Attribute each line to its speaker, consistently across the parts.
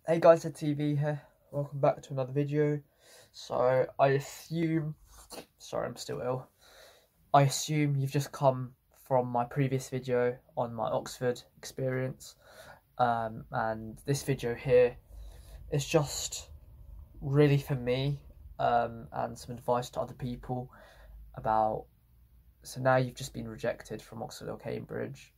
Speaker 1: Hey guys, it's TV here. Welcome back to another video. So I assume, sorry I'm still ill. I assume you've just come from my previous video on my Oxford experience. And this video here is just really for me and some advice to other people about, so now you've just been rejected from Oxford or Cambridge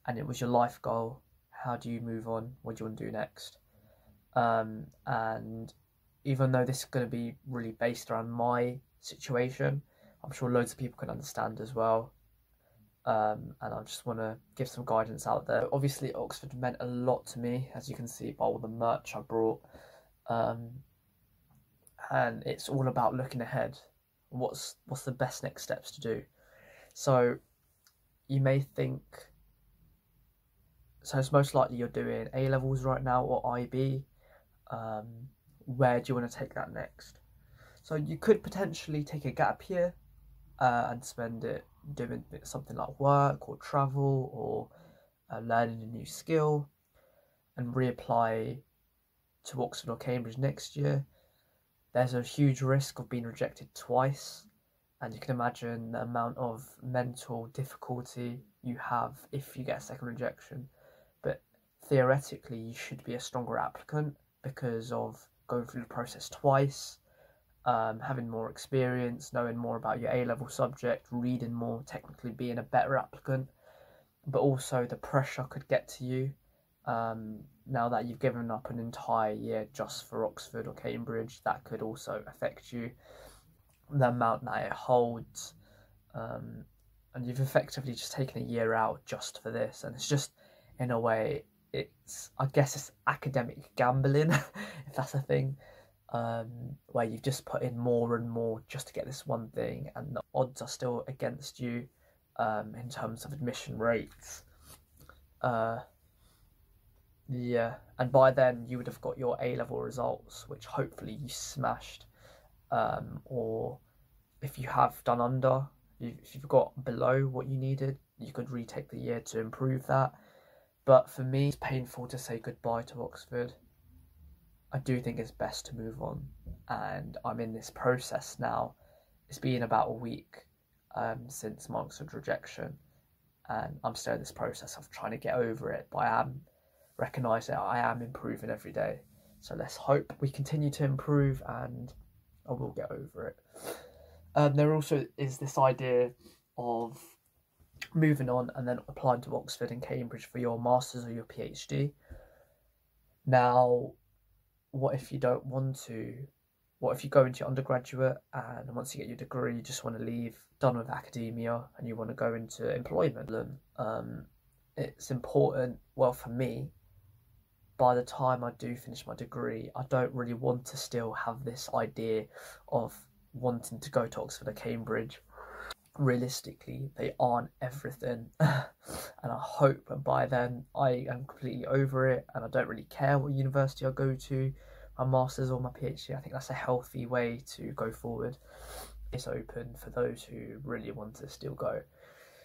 Speaker 1: and it was your life goal. How do you move on? What do you want to do next? And even though this is going to be really based around my situation, I'm sure loads of people can understand as well. And I just want to give some guidance out there. Obviously, Oxford meant a lot to me, as you can see by all the merch I brought. And it's all about looking ahead. What's the best next steps to do? So you may think, so it's most likely you're doing A levels right now or IB. Where do you want to take that next? So you could potentially take a gap year and spend it doing something like work or travel or learning a new skill and reapply to Oxford or Cambridge next year. There's a huge risk of being rejected twice, and you can imagine the amount of mental difficulty you have if you get a second rejection. But theoretically, you should be a stronger applicant because of going through the process twice, having more experience, knowing more about your A-level subject, reading more, technically being a better applicant. But also the pressure could get to you now that you've given up an entire year just for Oxford or Cambridge. That could also affect you, the amount that it holds. And you've effectively just taken a year out just for this, and it's just, in a way, I guess it's academic gambling, if that's a thing, where you've just put in more and more just to get this one thing, and the odds are still against you in terms of admission rates. Yeah, and by then you would have got your A-level results, which hopefully you smashed, or if you have done under, if you've got below what you needed, you could retake the year to improve that. But for me, it's painful to say goodbye to Oxford. I do think it's best to move on, and I'm in this process now. It's been about a week since my Oxford rejection, and I'm still in this process of trying to get over it, but I am recognising I am improving every day. So let's hope we continue to improve and I will get over it. There also is this idea of moving on and then applying to Oxford and Cambridge for your master's or your PhD. Now, what if you don't want to? What if you go into your undergraduate and once you get your degree, you just want to leave, done with academia, and you want to go into employment? It's important, well, for me, by the time I do finish my degree, I don't really want to still have this idea of wanting to go to Oxford or Cambridge. Realistically, they aren't everything. And I hope by then I am completely over it and I don't really care what university I go to, my master's or my PhD. I think that's a healthy way to go forward. It's open for those who really want to still go.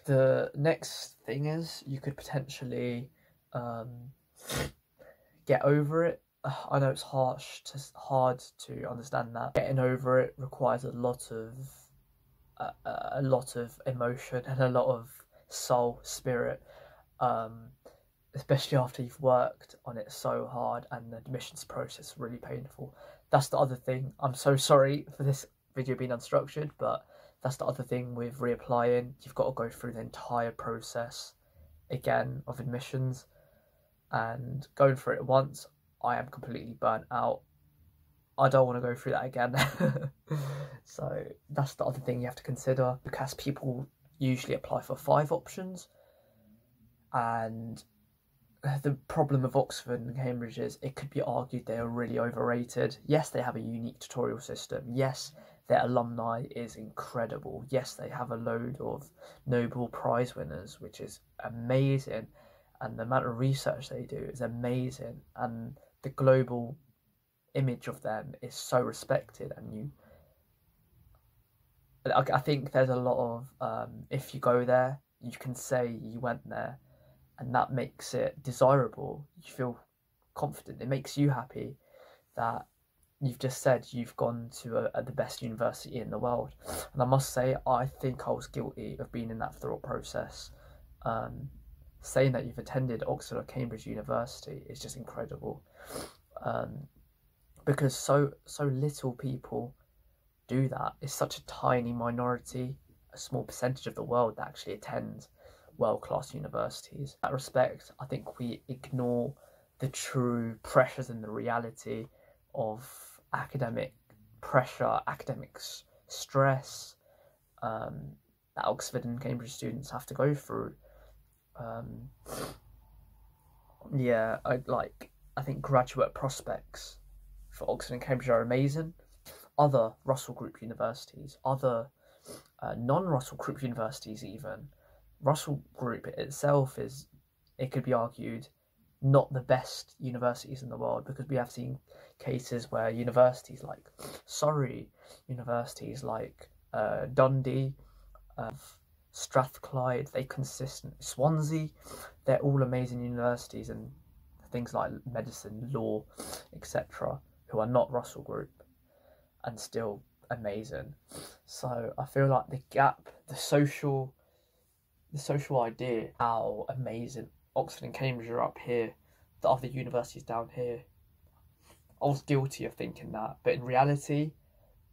Speaker 1: The next thing is you could potentially get over it. I know it's hard to understand that. Getting over it requires a lot of emotion and a lot of soul, spirit, especially after you've worked on it so hard and the admissions process is really painful. That's the other thing. I'm so sorry for this video being unstructured, but that's the other thing with reapplying. You've got to go through the entire process again of admissions, and going through it once, I am completely burnt out. I don't want to go through that again. So that's the other thing you have to consider, because people usually apply for 5 options, and the problem with Oxford and Cambridge is it could be argued they are really overrated. Yes, they have a unique tutorial system. Yes, their alumni is incredible. Yes, they have a load of Nobel Prize winners, which is amazing, and the amount of research they do is amazing, and the global image of them is so respected. And I think there's a lot of if you go there, you can say you went there, and that makes it desirable. You feel confident. It makes you happy that you've just said you've gone to the best university in the world. And I must say, I think I was guilty of being in that thought process. Saying that you've attended Oxford or Cambridge University is just incredible, because so little people do that. It's such a tiny minority, a small percentage of the world that actually attends world-class universities. In that respect, I think we ignore the true pressures and the reality of academic pressure, academic stress that Oxford and Cambridge students have to go through. I think graduate prospects for Oxford and Cambridge are amazing. Other Russell Group universities, other non-Russell Group universities even, Russell Group itself is, it could be argued, not the best universities in the world, because we have seen cases where universities like Surrey, universities like Dundee, Strathclyde, Swansea, they're all amazing universities, and things like medicine, law, etc., who are not Russell Group and still amazing. So I feel like the gap, the social idea, how amazing Oxford and Cambridge are up here, the other universities down here. I was guilty of thinking that, but in reality,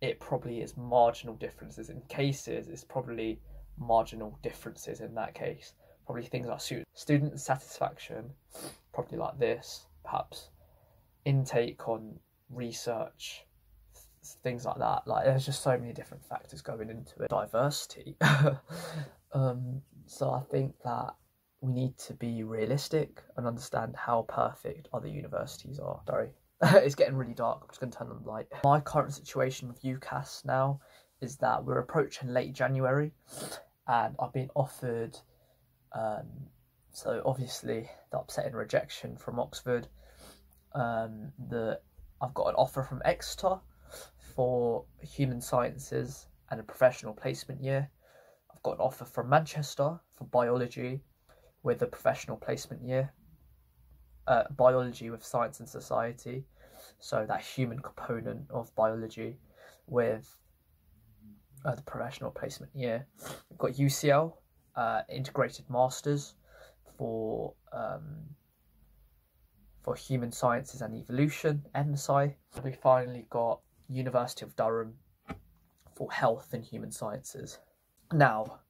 Speaker 1: it probably is marginal differences. In cases, it's probably marginal differences in that case. Probably things like student satisfaction, probably like this, perhaps intake on research, things like that. Like, there's just so many different factors going into it. Diversity. So I think that we need to be realistic and understand how perfect other universities are. Sorry, it's getting really dark. I'm just going to turn on the light. My current situation with UCAS now is that we're approaching late January, and I've been offered, so obviously the upsetting rejection from Oxford. I've got an offer from Exeter for human sciences and a professional placement year. I've got an offer from Manchester for biology with a professional placement year. Biology with science and society, so that human component of biology with the professional placement year. We've got UCL, integrated masters for human sciences and evolution, MSI. We finally got University of Durham for health and human sciences. Now,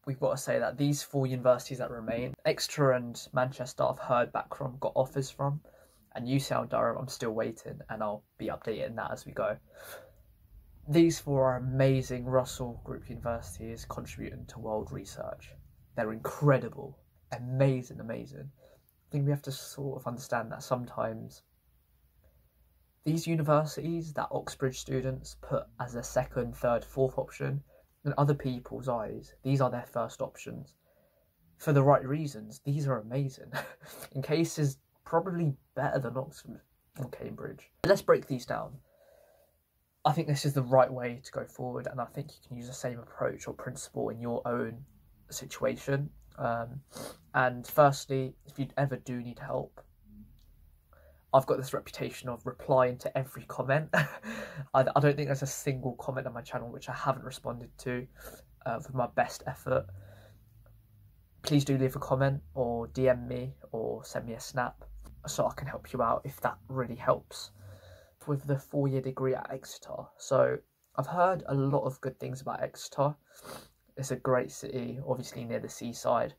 Speaker 1: we've got to say that these 4 universities that remain, Exeter and Manchester, I've heard back from, got offers from, and UCL and Durham, I'm still waiting, and I'll be updating that as we go. These 4 are amazing Russell Group universities contributing to world research. They're incredible, amazing. I think we have to sort of understand that sometimes these universities that Oxbridge students put as their second, third, fourth option, in other people's eyes, these are their first options. For the right reasons, these are amazing. In cases, probably better than Oxford and Cambridge. Let's break these down. I think this is the right way to go forward, and I think you can use the same approach or principle in your own situation. And firstly, if you ever do need help, I've got this reputation of replying to every comment. I don't think there's a single comment on my channel which I haven't responded to with my best effort. Please do leave a comment or DM me or send me a snap so I can help you out if that really helps. With the 4-year degree at Exeter, so I've heard a lot of good things about Exeter. It's a great city, obviously near the seaside,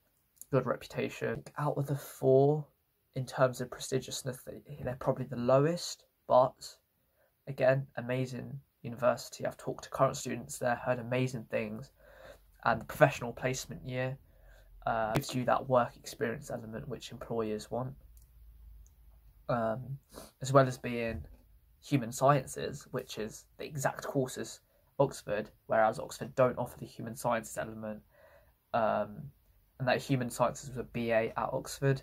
Speaker 1: good reputation. Out of the 4, in terms of prestigiousness, they're probably the lowest, but again, amazing university. I've talked to current students there, heard amazing things, and the professional placement year gives you that work experience element which employers want, as well as being human sciences, which is the exact courses Oxford, whereas Oxford don't offer the human sciences element, and that human sciences was a BA at Oxford.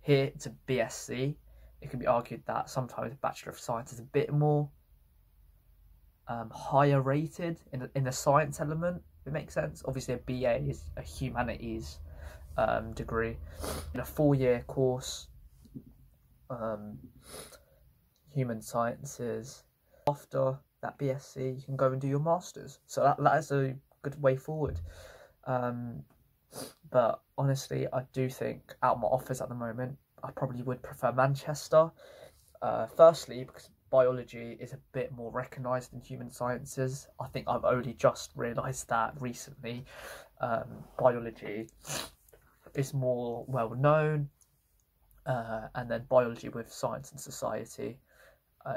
Speaker 1: Here it's a BSc. It can be argued that sometimes Bachelor of Science is a bit more higher rated in the science element, if it makes sense. Obviously a BA is a humanities degree. In a 4-year course, human sciences. After that BSc, you can go and do your masters. So that is a good way forward. But honestly, I do think out of my offers at the moment, I probably would prefer Manchester. Firstly, because biology is a bit more recognised than human sciences. I think I've only just realised that recently. Biology is more well known, and then biology with science and society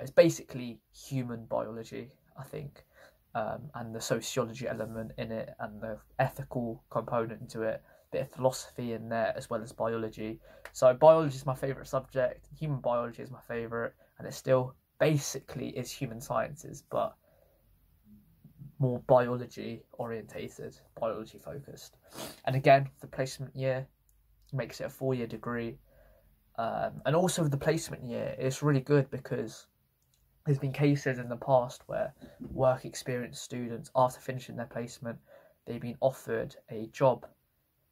Speaker 1: is basically human biology, I think, and the sociology element in it and the ethical component to it, a bit of philosophy in there as well as biology. So biology is my favourite subject, human biology is my favourite, and it still basically is human sciences, but more biology orientated, biology focused. And again, the placement year makes it a 4-year degree. And also the placement year, it's really good because there's been cases in the past where work experience students, after finishing their placement, they've been offered a job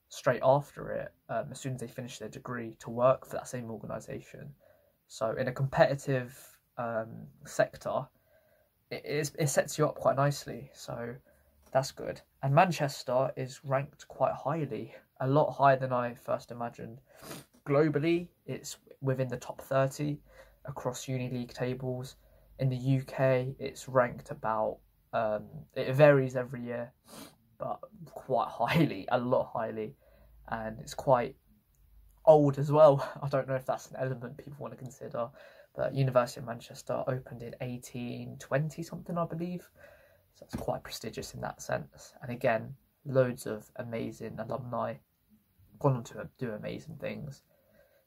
Speaker 1: straight after it, as soon as they finish their degree, to work for that same organisation. So in a competitive sector, it sets you up quite nicely. So that's good. And Manchester is ranked quite highly, a lot higher than I first imagined. Globally, it's within the top 30 across uni league tables. In the UK, it's ranked about, it varies every year, but quite highly, a lot highly. And it's quite old as well. I don't know if that's an element people want to consider, but University of Manchester opened in 1820 something, I believe. So it's quite prestigious in that sense. And again, loads of amazing alumni gone on to do amazing things.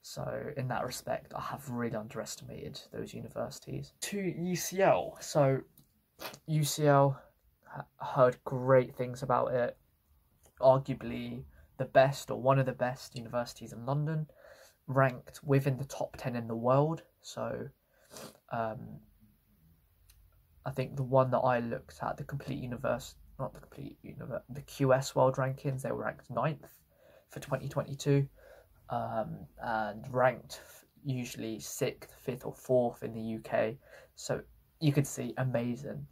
Speaker 1: So in that respect, I have really underestimated those universities. To UCL. So UCL, heard great things about it. Arguably the best, or one of the best universities in London, ranked within the top 10 in the world. So I think the one that I looked at, the QS World Rankings, they were ranked 9th for 2022. And ranked usually 6th, 5th or 4th in the UK. So you could see amazing.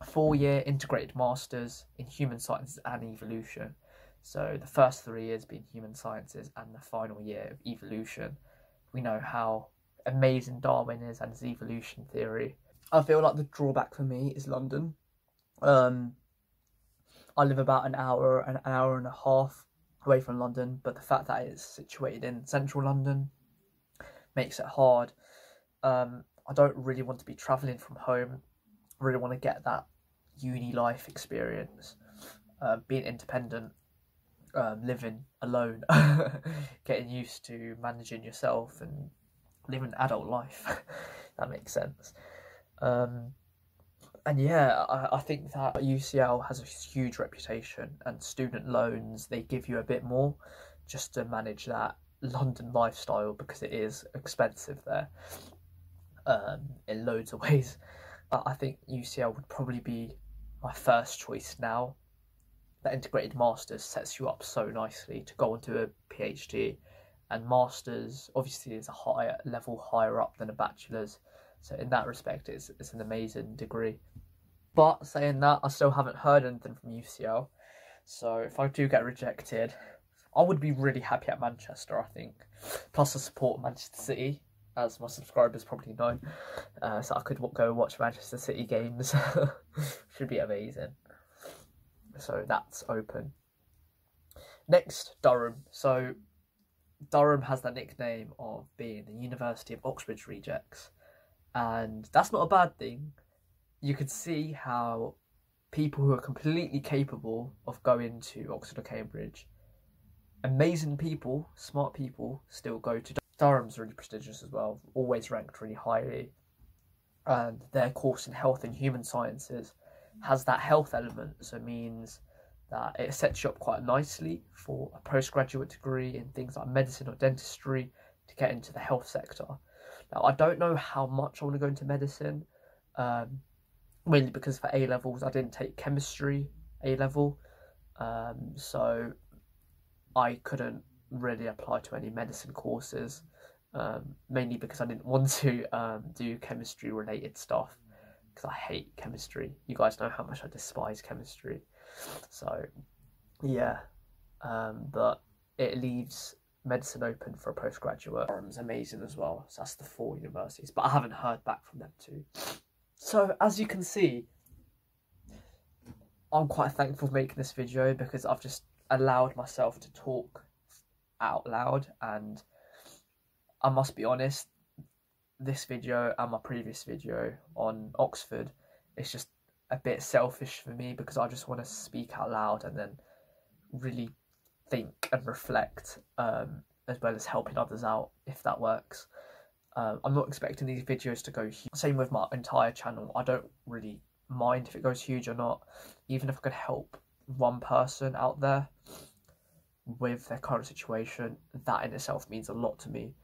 Speaker 1: 4-year integrated masters in human sciences and evolution. So the first 3 years being human sciences and the final year of evolution. We know how amazing Darwin is and his evolution theory. I feel like the drawback for me is London. I live about an hour and a half away from London, but the fact that it's situated in central London makes it hard. I don't really want to be travelling from home. I really want to get that uni life experience, being independent, living alone, getting used to managing yourself and living an adult life. That makes sense. And yeah, I think that UCL has a huge reputation, and student loans, they give you a bit more just to manage that London lifestyle, because it is expensive there in loads of ways. I think UCL would probably be my first choice now. That integrated masters sets you up so nicely to go into a PhD, and masters obviously is a higher level, higher up than a bachelor's. So in that respect, it's an amazing degree. But saying that, I still haven't heard anything from UCL. So if I do get rejected, I would be really happy at Manchester, I think. Plus I support Manchester City, as my subscribers probably know. So I could go watch Manchester City games. Should be amazing. So that's open. Next, Durham. So Durham has the nickname of being the University of Oxbridge Rejects. And that's not a bad thing. You could see how people who are completely capable of going to Oxford or Cambridge, amazing people, smart people, still go to Durham's. Really prestigious as well, always ranked really highly. And their course in health and human sciences has that health element, so it means that it sets you up quite nicely for a postgraduate degree in things like medicine or dentistry to get into the health sector. Now, I don't know how much I want to go into medicine, mainly because for A-levels I didn't take chemistry A-level, so I couldn't really apply to any medicine courses. mainly because I didn't want to do chemistry related stuff, because I hate chemistry. You guys know how much I despise chemistry. So yeah, but it leaves medicine open for a postgraduate. It's amazing as well. So that's the 4 universities, but I haven't heard back from them too. So as you can see, I'm quite thankful for making this video, because I've just allowed myself to talk out loud. And I must be honest, this video and my previous video on Oxford, it's just a bit selfish for me, because I just want to speak out loud and then really think and reflect, as well as helping others out, if that works. I'm not expecting these videos to go huge. Same with my entire channel. I don't really mind if it goes huge or not. Even if I could help one person out there with their current situation, that in itself means a lot to me.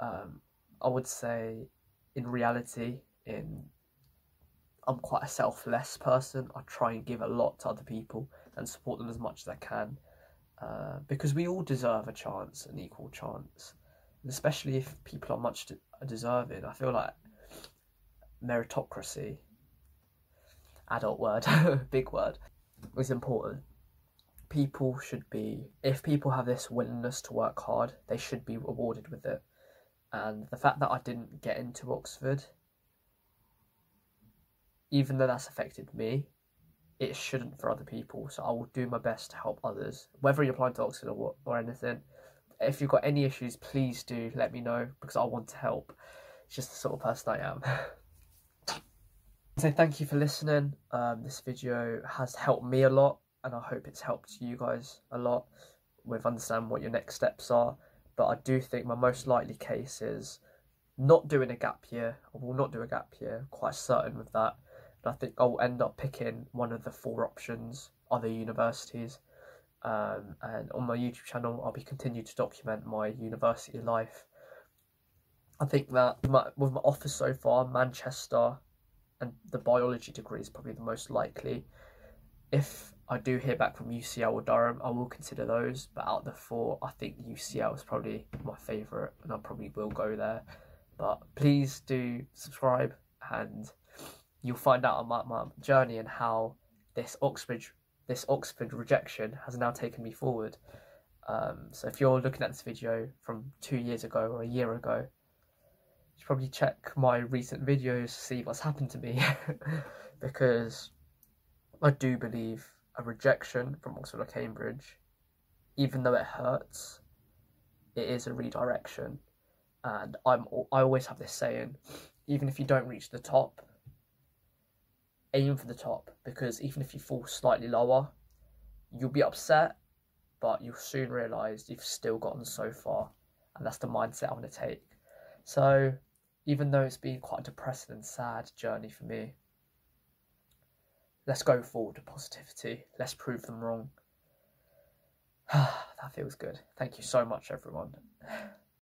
Speaker 1: I would say, in reality, I'm quite a selfless person. I try and give a lot to other people and support them as much as I can, because we all deserve a chance, an equal chance, and especially if people are much deserving. I feel like meritocracy, adult word, big word, is important. People should be, if people have this willingness to work hard, they should be rewarded with it. And the fact that I didn't get into Oxford, even though that's affected me, it shouldn't for other people. So I will do my best to help others, whether you're applying to Oxford or anything. If you've got any issues, please do let me know, because I want to help. It's just the sort of person I am. So thank you for listening. This video has helped me a lot, and I hope it's helped you guys a lot with understanding what your next steps are. But I do think my most likely case is not doing a gap year. I will not do a gap year, I'm quite certain with that. And I think I'll end up picking one of the 4 options, other universities. And on my YouTube channel, I'll be continuing to document my university life. I think that with my offers so far, Manchester and the biology degree is probably the most likely. If I do hear back from UCL or Durham, I will consider those. But out of the 4, I think UCL is probably my favourite, and I probably will go there. But please do subscribe, and you'll find out about my journey and how this Oxbridge rejection has now taken me forward. So if you're looking at this video from 2 years ago or a year ago, you should probably check my recent videos to see what's happened to me. Because I do believe a rejection from Oxford or Cambridge, even though it hurts, it is a redirection. And I always have this saying, even if you don't reach the top, aim for the top, because even if you fall slightly lower, you'll be upset, but you'll soon realise you've still gotten so far, and that's the mindset I want to take. So even though it's been quite a depressing and sad journey for me, let's go forward to positivity. Let's prove them wrong. That feels good. Thank you so much, everyone.